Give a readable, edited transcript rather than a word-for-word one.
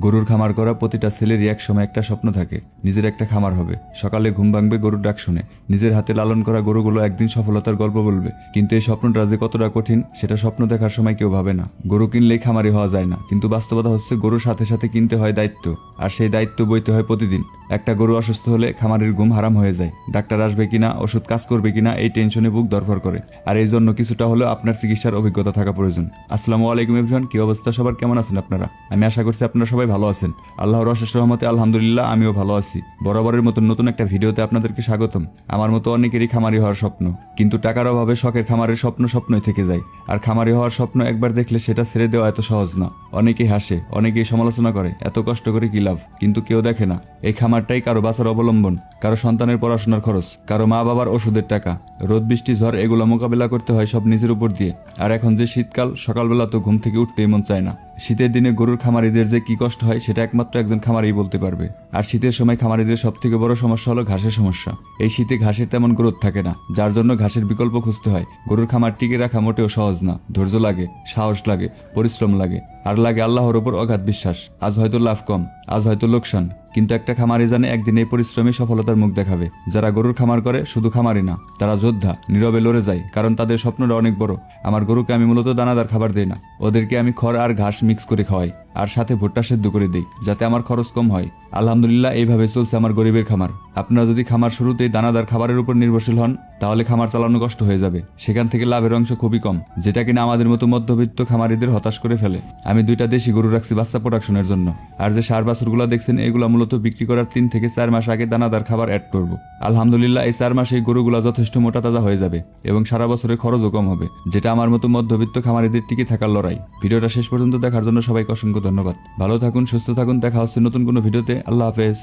গরুর খামার করা প্রতিটা ছেলেরই এক সময় একটা স্বপ্ন থাকে, নিজের একটা খামার হবে। সকালে ঘুম ভাঙবে গরুর ডাক শুনে, নিজের হাতে লালন করা গরুগুলো একদিন সফলতার গল্প বলবে। কিন্তু এই স্বপ্নটা যে কতটা কঠিন সেটা স্বপ্ন দেখার সময় কেউ ভাবে না। গরু কিনলেই খামারি হওয়া যায় না, কিন্তু বাস্তবতা হচ্ছে গরুর সাথে সাথে কিনতে হয় দায়িত্ব, আর সেই দায়িত্ব বইতে হয় প্রতিদিন। একটা গরু অসুস্থ হলে খামারের ঘুম হারাম হয়ে যায়। ডাক্তার আসবে কিনা, ওষুধ কাজ করবে কিনা, এই টেনশনে বুক ধরফর করে। আর এই জন্য কিছুটা হলেও আপনার চিকিৎসার অভিজ্ঞতা থাকা প্রয়োজন। আসসালামু আলাইকুম এভরিওয়ান, কি অবস্থা সবার, কেমন আছেন আপনারা? আমি আশা করছি আপনারা সবাই ভালো আছেন। আল্লাহর অশেষ রহমতে আলহামদুলিল্লাহ আমিও ভালো আছি। বরাবরের মতো নতুন একটা ভিডিওতে আপনাদেরকে স্বাগতম। আমার মতো অনেকেরই খামারি হওয়ার স্বপ্ন, কিন্তু টাকার অভাবে শখের খামারের স্বপ্নই থেকে যায়। আর খামারি হওয়ার স্বপ্ন একবার দেখলে সেটা ছেড়ে দেওয়া এত সহজ না। অনেকেই হাসে, অনেকেই সমালোচনা করে, এত কষ্ট করে কি লাভ, কিন্তু কেউ দেখে না এই খামারটাই কারো বাঁচার অবলম্বন, কারো সন্তানের পড়াশোনার খরচ, কারো মা বাবার ওষুধের টাকা। রোদ বৃষ্টি ঝড় এগুলো মোকাবেলা করতে হয় সব নিজের উপর দিয়ে। আর এখন যে শীতকাল, সকালবেলা তো ঘুম থেকে উঠতেই মন চায় না। শীতের দিনে গরুর খামারিদের যে কি কষ্ট হয় সেটা একমাত্র একজন খামারিই বলতে পারবে। আর শীতের সময় খামারিদের সব থেকে বড় সমস্যা হলো ঘাসের সমস্যা। এই শীতে ঘাসের তেমন গ্রোথ থাকে না, যার জন্য ঘাসের বিকল্প খুঁজতে হয়। গরুর খামার টিকে রাখা মোটেও সহজ না। ধৈর্য লাগে, সাহস লাগে, পরিশ্রম লাগে, আর লাগে আল্লাহর ওপর অগাধ বিশ্বাস। আজ হয়তো লাভ কম, আজ হয়তো লোকসান, কিন্তু একটা খামারি জানে একদিন এই পরিশ্রমী সফলতার মুখ দেখাবে। যারা গরুর খামার করে শুধু খামারি না, তারা যোদ্ধা, নীরবে লড়ে যায়, কারণ তাদের স্বপ্নটা অনেক বড়। আমার গরুকে আমি মূলত দানাদার খাবার দিই না, ওদেরকে আমি খড় আর ঘাস মিক্স করে খাওয়াই, আর সাথে ভুট্টা সেদ্ধ করে দিই, যাতে আমার খরচ কম হয়। আলহামদুলিল্লাহ এইভাবে চলছে আমার গরিবের খামার। আপনারা যদি খামার শুরুতেই দানাদার খাবারের উপর নির্ভরশীল হন, তাহলে খামার চালানো কষ্ট হয়ে যাবে। সেখান থেকে লাভের অংশ খুবই কম, যেটা কিনা আমাদের মতো মধ্যবিত্ত খামারিদের হতাশ করে ফেলে। আমি 2টা দেশি গরু রাখছি বাচ্চা প্রোডাকশনের জন্য। আর যে সার বাছুরগুলো দেখছেন, এগুলো মূলত বিক্রি করার 3 থেকে 4 মাস আগে দানাদার খাবার অ্যাড করব। আলহামদুলিল্লাহ এই 4 মাসে এই গরুগুলা যথেষ্ট মোটা তাজা হয়ে যাবে এবং সারা বছরের খরচও কম হবে, যেটা আমার মতো মধ্যবিত্ত খামারিদের টিকে থাকার লড়াই। ভিডিওটা শেষ পর্যন্ত দেখার জন্য সবাইকে অসংখ্য ধন্যবাদ। ভালো থাকুন, সুস্থ থাকুন, দেখা হচ্ছে নতুন কোনো ভিডিওতে। আল্লাহ হাফেজ।